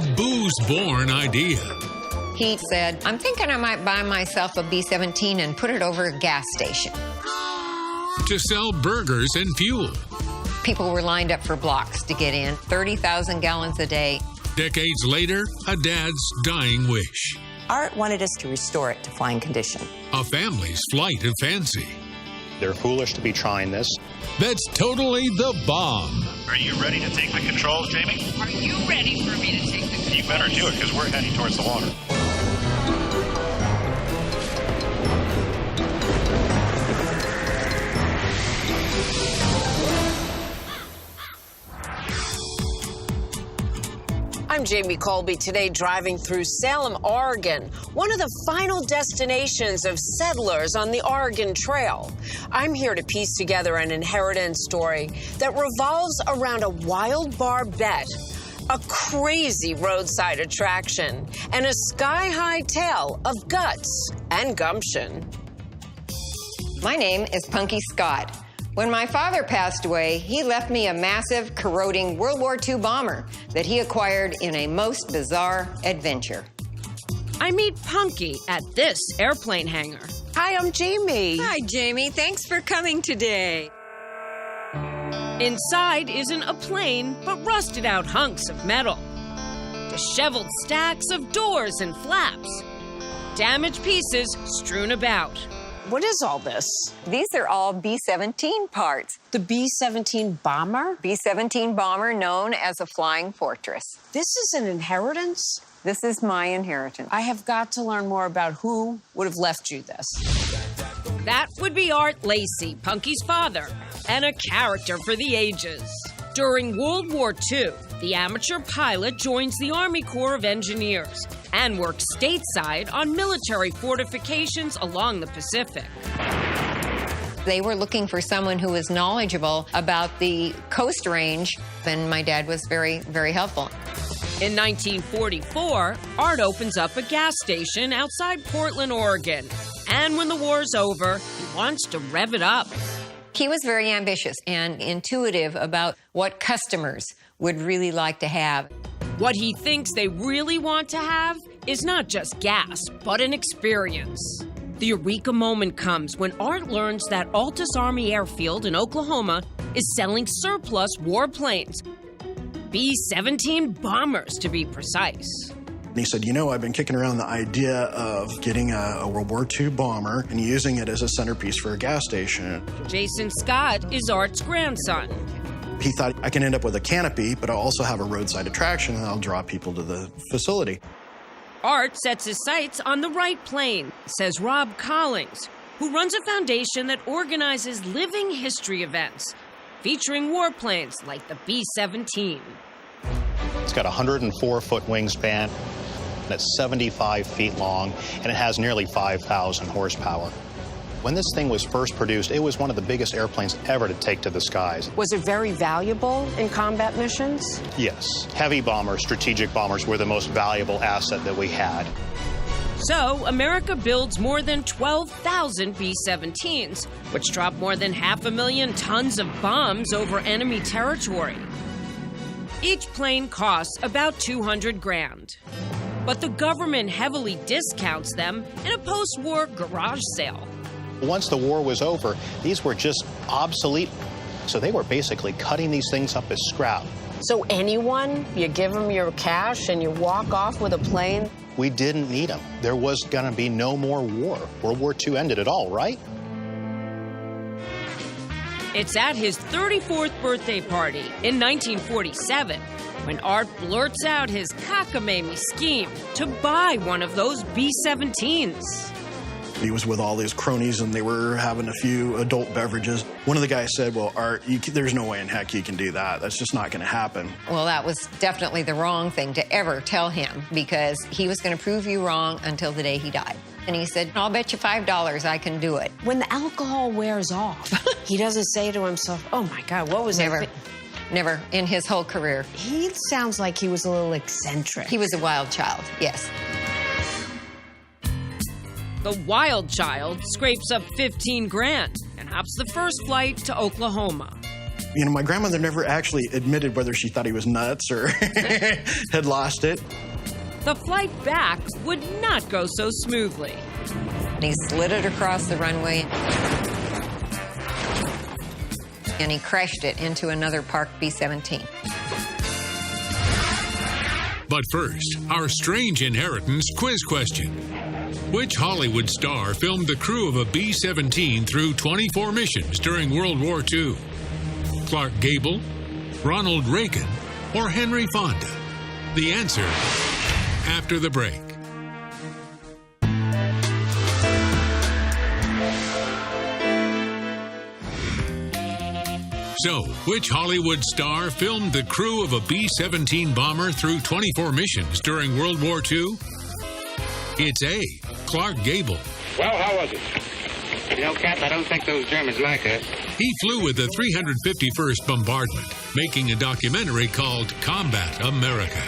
a booze-born idea. He said, I'm thinking I might buy myself a B-17 and put it over a gas station. To sell burgers and fuel. People were lined up for blocks to get in, 30,000 gallons a day. Decades later, a dad's dying wish. Art wanted us to restore it to flying condition. A family's flight of fancy. They're foolish to be trying this. That's totally the bomb. Are you ready to take the controls, Jamie? Are you ready for me to take the controls? You better do it, because we're heading towards the water. I'm Jamie Colby, today driving through Salem, Oregon, one of the final destinations of settlers on the Oregon Trail. I'm here to piece together an inheritance story that revolves around a wild bar bet, a crazy roadside attraction, and a sky-high tale of guts and gumption. My name is Punky Scott. When my father passed away, he left me a massive, corroding World War II bomber that he acquired in a most bizarre adventure. I meet Punky at this airplane hangar. Hi, I'm Jamie. Hi, Jamie. Thanks for coming today. Inside isn't a plane, but rusted out hunks of metal. Disheveled stacks of doors and flaps. Damaged pieces strewn about. What is all this? These are all B-17 parts. The B-17 bomber? B-17 bomber known as a flying fortress. This is an inheritance? This is my inheritance. I have got to learn more about who would have left you this. That would be Art Lacey, Punky's father, and a character for the ages. During World War II, the amateur pilot joins the Army Corps of Engineers and works stateside on military fortifications along the Pacific. They were looking for someone who was knowledgeable about the coast range, and my dad was very, very helpful. In 1944, Art opens up a gas station outside Portland, Oregon. And when the war's over, he wants to rev it up. He was very ambitious and intuitive about what customers would really like to have. What he thinks they really want to have is not just gas, but an experience. The eureka moment comes when Art learns that Altus Army Airfield in Oklahoma is selling surplus warplanes. B-17 bombers, to be precise. And he said, you know, I've been kicking around the idea of getting a World War II bomber and using it as a centerpiece for a gas station. Jason Scott is Art's grandson. He thought, I can end up with a canopy, but I'll also have a roadside attraction and I'll draw people to the facility. Art sets his sights on the right plane, says Rob Collings, who runs a foundation that organizes living history events featuring warplanes like the B-17. It's got a 104-foot wingspan, it's 75 feet long, and it has nearly 5,000 horsepower. When this thing was first produced, it was one of the biggest airplanes ever to take to the skies. Was it very valuable in combat missions? Yes. Heavy bombers, strategic bombers were the most valuable asset that we had. So, America builds more than 12,000 B-17s, which drop more than 500,000 tons of bombs over enemy territory. Each plane costs about $200,000. But the government heavily discounts them in a post-war garage sale. Once the war was over, these were just obsolete. So they were basically cutting these things up as scrap. So anyone, you give them your cash and you walk off with a plane? We didn't need them. There was going to be no more war. World War II ended it all, right? It's at his 34th birthday party in 1947 when Art blurts out his cockamamie scheme to buy one of those B-17s. He was with all his cronies and they were having a few adult beverages. One of the guys said, well, Art, there's no way in heck you can do that. That's just not going to happen. Well, that was definitely the wrong thing to ever tell him because he was going to prove you wrong until the day he died. And he said, I'll bet you $5 I can do it. When the alcohol wears off, he doesn't say to himself, oh my God, what was that? Never in his whole career. He sounds like he was a little eccentric. He was a wild child, yes. The wild child scrapes up $15,000 and hops the first flight to Oklahoma. My grandmother never actually admitted whether she thought he was nuts or had lost it. The flight back would not go so smoothly. He slid it across the runway, and he crashed it into another parked B-17. But first, our strange inheritance quiz question. Which Hollywood star filmed the crew of a B-17 through 24 missions during World War II? Clark Gable, Ronald Reagan, or Henry Fonda? The answer after the break. So, which Hollywood star filmed the crew of a B-17 bomber through 24 missions during World War II? It's A, Clark Gable. Well, how was it? Cap, I don't think those Germans like us. He flew with the 351st Bombardment, making a documentary called Combat America.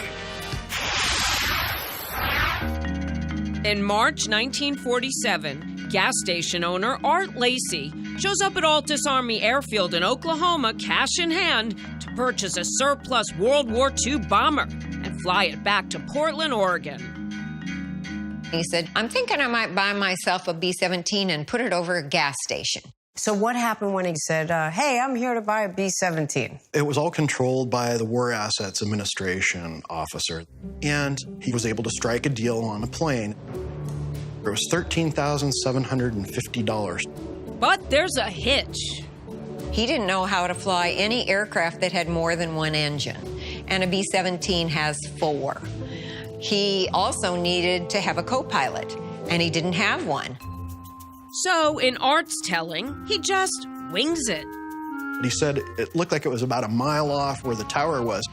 In March 1947, gas station owner Art Lacey shows up at Altus Army Airfield in Oklahoma, cash in hand, to purchase a surplus World War II bomber and fly it back to Portland, Oregon. He said, I'm thinking I might buy myself a B-17 and put it over a gas station. So what happened when he said, hey, I'm here to buy a B-17? It was all controlled by the War Assets Administration officer, and he was able to strike a deal on a plane. It was $13,750. But there's a hitch. He didn't know how to fly any aircraft that had more than one engine, and a B-17 has 4. He also needed to have a co-pilot, and he didn't have one. So, in Art's telling, he just wings it. He said it looked like it was about a mile off where the tower was,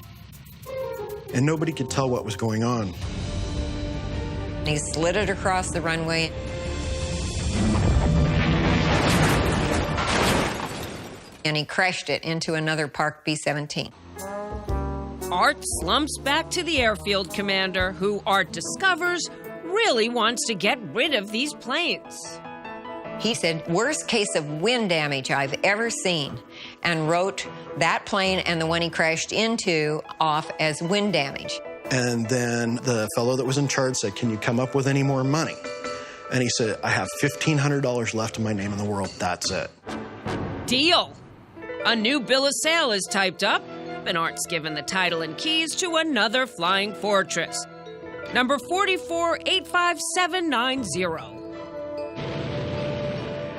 and nobody could tell what was going on. He slid it across the runway, and he crashed it into another parked B-17. Art slumps back to the airfield commander, who Art discovers really wants to get rid of these planes. He said, worst case of wind damage I've ever seen, and wrote that plane and the one he crashed into off as wind damage. And then the fellow that was in charge said, can you come up with any more money? And he said, I have $1,500 left in my name in the world. That's it. Deal. A new bill of sale is typed up, and Art's given the title and keys to another flying fortress. Number 4485790.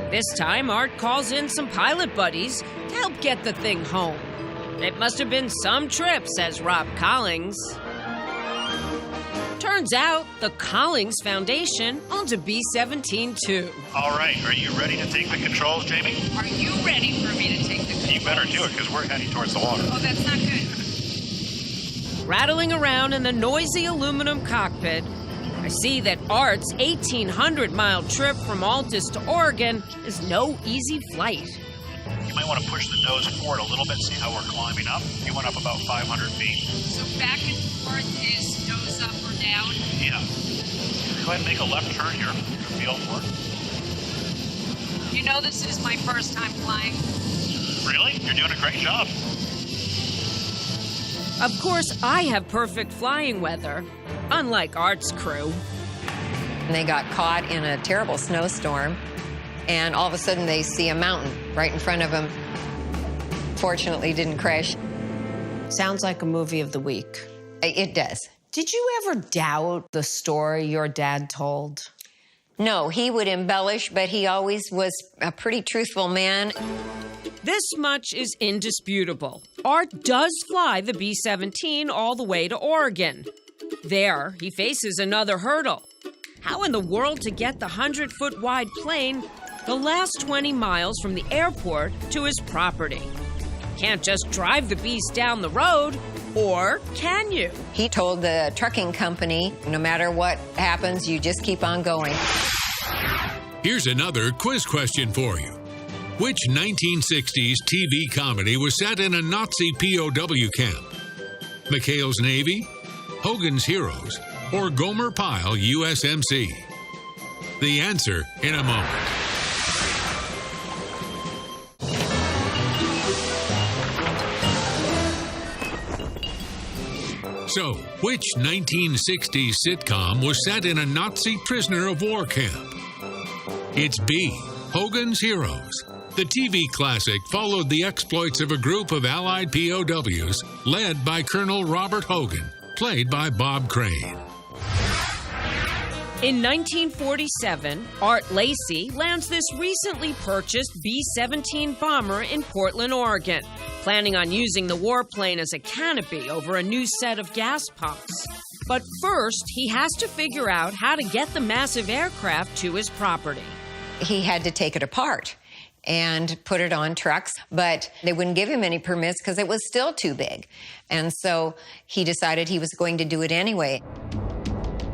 This time, Art calls in some pilot buddies to help get the thing home. It must have been some trip, says Rob Collings. Turns out, the Collings Foundation owns a B-17 too. All right, are you ready to take the controls, Jamie? Are you ready for me to take the controls? You better do it, because we're heading towards the water. Oh, that's not good. Rattling around in the noisy aluminum cockpit, I see that Art's 1,800-mile trip from Altus to Oregon is no easy flight. You might want to push the nose forward a little bit, see how we're climbing up. You went up about 500 feet. So back and forth is nose up or down? Yeah. Go ahead and make a left turn here. Feel for it. You know this is my first time flying. Really? You're doing a great job. Of course, I have perfect flying weather, unlike Art's crew. And they got caught in a terrible snowstorm, and all of a sudden they see a mountain right in front of them. Fortunately, didn't crash. Sounds like a movie of the week. It does. Did you ever doubt the story your dad told? No, he would embellish, but he always was a pretty truthful man. This much is indisputable. Art does fly the B-17 all the way to Oregon. There, he faces another hurdle. How in the world to get the 100-foot wide plane the last 20 miles from the airport to his property? Can't just drive the beast down the road, or can you? He told the trucking company, no matter what happens, you just keep on going. Here's another quiz question for you. Which 1960s TV comedy was set in a Nazi POW camp? McHale's Navy, Hogan's Heroes, or Gomer Pyle USMC? The answer in a moment. So, which 1960s sitcom was set in a Nazi prisoner of war camp? It's B, Hogan's Heroes. The TV classic followed the exploits of a group of Allied POWs led by Colonel Robert Hogan, played by Bob Crane. In 1947, Art Lacey lands this recently purchased B-17 bomber in Portland, Oregon, planning on using the warplane as a canopy over a new set of gas pumps. But first, he has to figure out how to get the massive aircraft to his property. He had to take it apart and put it on trucks, but they wouldn't give him any permits because it was still too big. And so he decided he was going to do it anyway.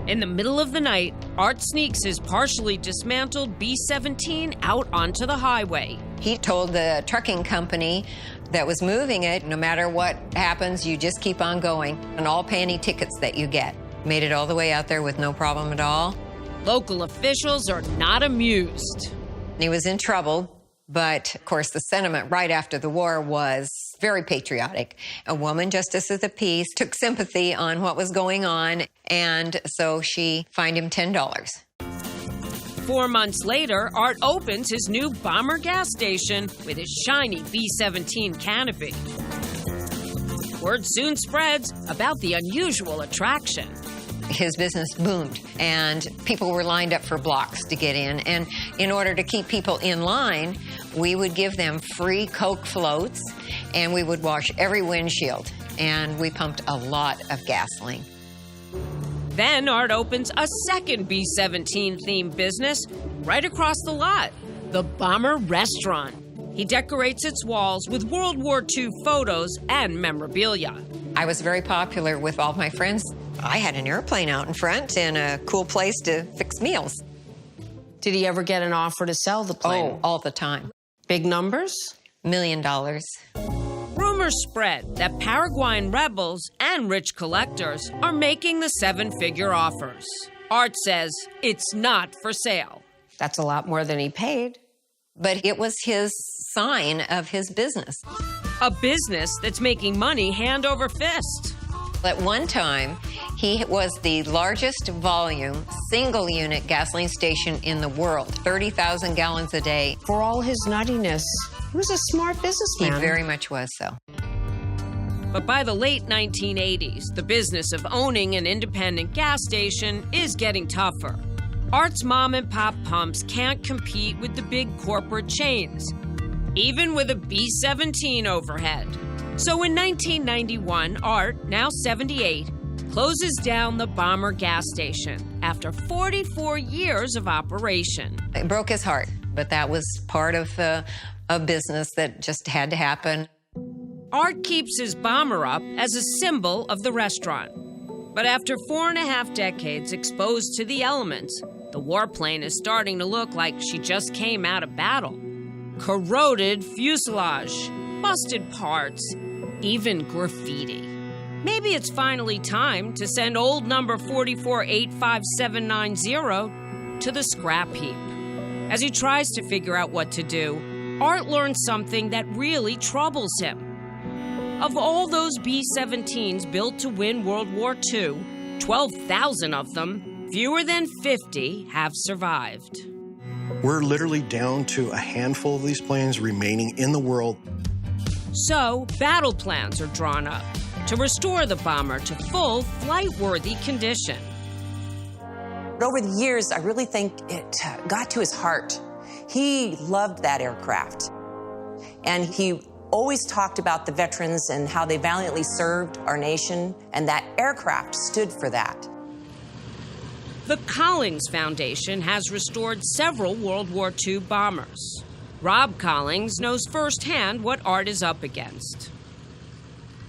In the middle of the night, Art sneaks his partially dismantled B-17 out onto the highway. He told the trucking company that was moving it, no matter what happens, you just keep on going, and I'll pay any tickets that you get. Made it all the way out there with no problem at all. Local officials are not amused. He was in trouble. But, of course, the sentiment right after the war was very patriotic. A woman, justice of the peace, took sympathy on what was going on, and so she fined him $10. 4 months later, Art opens his new bomber gas station with his shiny B-17 canopy. Word soon spreads about the unusual attraction. His business boomed, and people were lined up for blocks to get in. And in order to keep people in line, we would give them free Coke floats, and we would wash every windshield. And we pumped a lot of gasoline. Then Art opens a second B-17 themed business right across the lot, the Bomber Restaurant. He decorates its walls with World War II photos and memorabilia. I was very popular with all my friends. I had an airplane out in front and a cool place to fix meals. Did he ever get an offer to sell the plane? Oh, all the time. Big numbers? $1 million. Rumors spread that Paraguayan rebels and rich collectors are making the seven-figure offers. Art says it's not for sale. That's a lot more than he paid. But it was his sign of his business. A business that's making money hand over fist. At one time, he was the largest volume, single-unit gasoline station in the world, 30,000 gallons a day. For all his nuttiness, he was a smart businessman. He very much was so. But by the late 1980s, the business of owning an independent gas station is getting tougher. Art's mom-and-pop pumps can't compete with the big corporate chains, even with a B-17 overhead. So in 1991, Art, now 78, closes down the Bomber gas station after 44 years of operation. It broke his heart, but that was part of a business that just had to happen. Art keeps his Bomber up as a symbol of the restaurant. But after 4.5 decades exposed to the elements, the warplane is starting to look like she just came out of battle. Corroded fuselage, busted parts, even graffiti. Maybe it's finally time to send old number 4485790 to the scrap heap. As he tries to figure out what to do, Art learns something that really troubles him. Of all those B-17s built to win World War II, 12,000 of them, fewer than 50 have survived. We're literally down to a handful of these planes remaining in the world. So, battle plans are drawn up to restore the bomber to full flight-worthy condition. But over the years, I really think it got to his heart. He loved that aircraft. And he always talked about the veterans and how they valiantly served our nation, and that aircraft stood for that. The Collings Foundation has restored several World War II bombers. Rob Collings knows firsthand what Art is up against.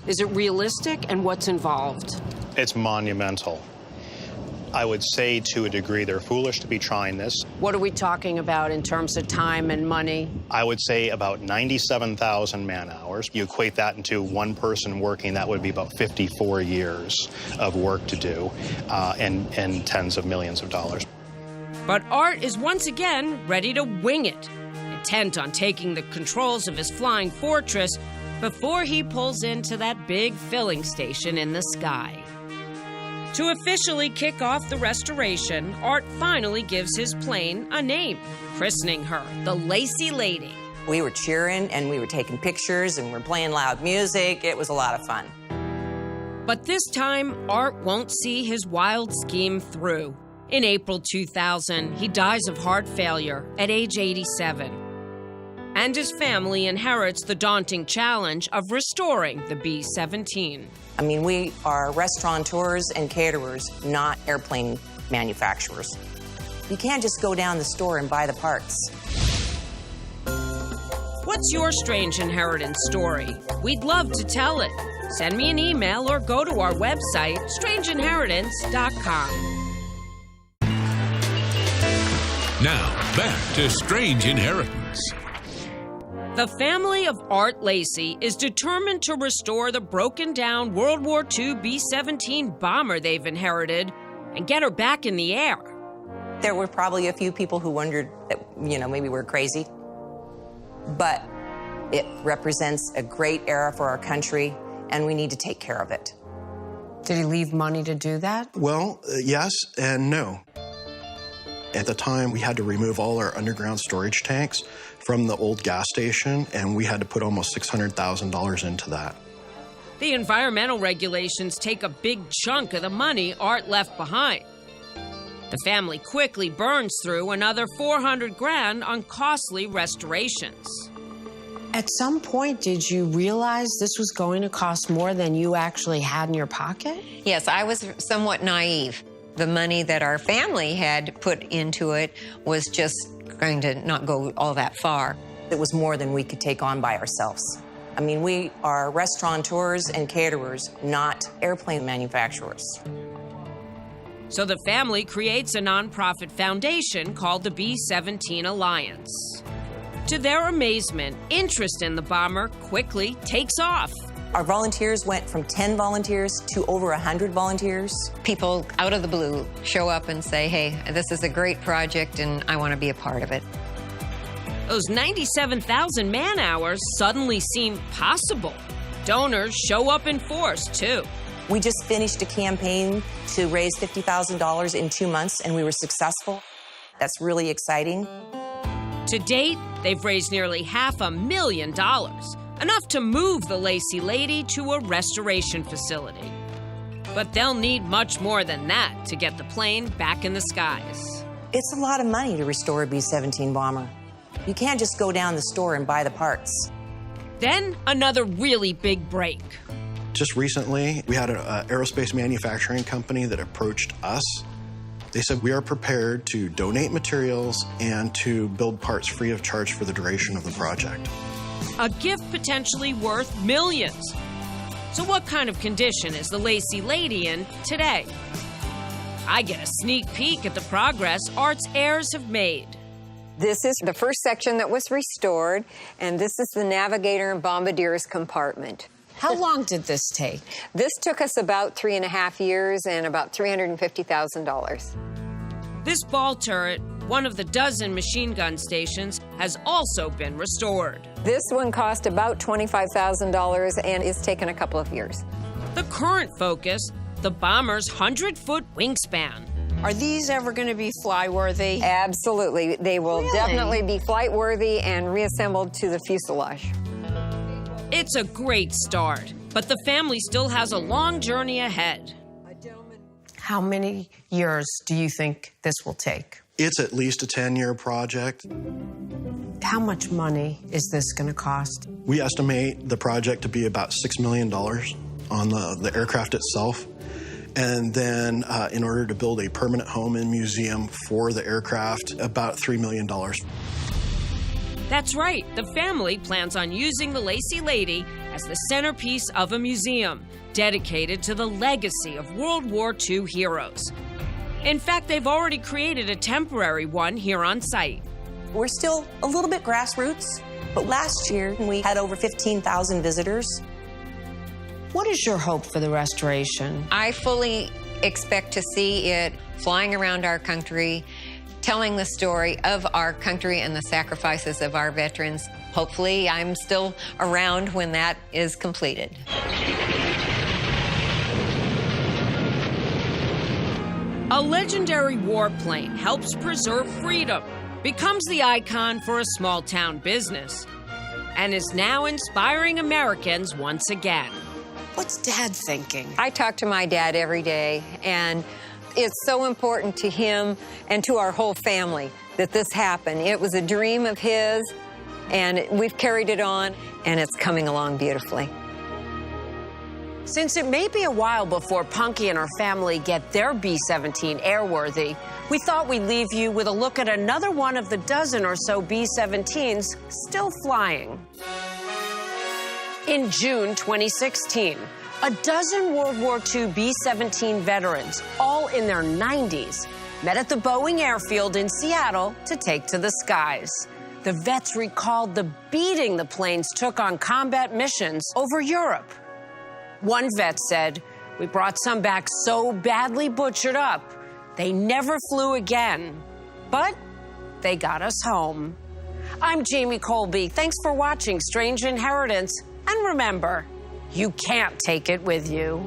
Is it realistic, and what's involved? It's monumental. I would say to a degree they're foolish to be trying this. What are we talking about in terms of time and money? I would say about 97,000 man-hours. You equate that into one person working, that would be about 54 years of work to do, and tens of millions of dollars. But Art is once again ready to wing it, intent on taking the controls of his flying fortress before he pulls into that big filling station in the sky. To officially kick off the restoration, Art finally gives his plane a name, christening her the Lacy Lady. We were cheering and we were taking pictures and we're playing loud music. It was a lot of fun. But this time, Art won't see his wild scheme through. In April 2000, he dies of heart failure at age 87. And his family inherits the daunting challenge of restoring the B-17. I mean, we are restaurateurs and caterers, not airplane manufacturers. You can't just go down the store and buy the parts. What's your strange inheritance story? We'd love to tell it. Send me an email or go to our website, strangeinheritance.com. Now, back to Strange Inheritance. The family of Art Lacy is determined to restore the broken-down World War II B-17 bomber they've inherited and get her back in the air. There were probably a few people who wondered that, maybe we're crazy. But it represents a great era for our country, and we need to take care of it. Did he leave money to do that? Well, yes and no. At the time, we had to remove all our underground storage tanks from the old gas station, and we had to put almost $600,000 into that. The environmental regulations take a big chunk of the money Art left behind. The family quickly burns through another $400,000 on costly restorations. At some point, did you realize this was going to cost more than you actually had in your pocket? Yes, I was somewhat naive. The money that our family had put into it was just going to not go all that far. It was more than we could take on by ourselves. I mean, we are restaurateurs and caterers, not airplane manufacturers. So the family creates a nonprofit foundation called the B-17 Alliance. To their amazement, interest in the bomber quickly takes off. Our volunteers went from 10 volunteers to over 100 volunteers. People out of the blue show up and say, hey, this is a great project and I want to be a part of it. Those 97,000 man-hours suddenly seem possible. Donors show up in force, too. We just finished a campaign to raise $50,000 in 2 months, and we were successful. That's really exciting. To date, they've raised nearly $500,000, enough to move the Lacy Lady to a restoration facility. But they'll need much more than that to get the plane back in the skies. It's a lot of money to restore a B-17 bomber. You can't just go down the store and buy the parts. Then another really big break. Just recently, we had an aerospace manufacturing company that approached us. They said, we are prepared to donate materials and to build parts free of charge for the duration of the project. A gift potentially worth millions. So what kind of condition is the Lacy Lady in today? I get a sneak peek at the progress Art's heirs have made. This is the first section that was restored, and this is the navigator and bombardier's compartment. How long did this take? This took us about 3.5 years and about $350,000. This ball turret, one of the dozen machine gun stations, has also been restored. This one cost about $25,000 and is taken a couple of years. The current focus, the bomber's 100-foot wingspan. Are these ever going to be fly-worthy? Absolutely. They will Really? definitely be flight-worthy and reassembled to the fuselage. It's a great start, but the family still has a long journey ahead. How many years do you think this will take? It's at least a 10-year project. How much money is this going to cost? We estimate the project to be about $6 million on the aircraft itself. And then in order to build a permanent home and museum for the aircraft, about $3 million. That's right. The family plans on using the Lacy Lady as the centerpiece of a museum dedicated to the legacy of World War II heroes. In fact, they've already created a temporary one here on site. We're still a little bit grassroots, but last year we had over 15,000 visitors. What is your hope for the restoration? I fully expect to see it flying around our country, telling the story of our country and the sacrifices of our veterans. hopefully I'm still around when that is completed. A legendary warplane helps preserve freedom, becomes the icon for a small-town business, and is now inspiring Americans once again. What's Dad thinking? I talk to my dad every day, and it's so important to him and to our whole family that this happened. It was a dream of his, and we've carried it on, and it's coming along beautifully. Since it may be a while before Punky and her family get their B-17 airworthy, we thought we'd leave you with a look at another one of the dozen or so B-17s still flying. In June 2016, a dozen World War II B-17 veterans, all in their 90s, met at the Boeing airfield in Seattle to take to the skies. The vets recalled the beating the planes took on combat missions over Europe. One vet said, "We brought some back so badly butchered up, they never flew again. But they got us home." I'm Jamie Colby. Thanks for watching Strange Inheritance. And remember, you can't take it with you.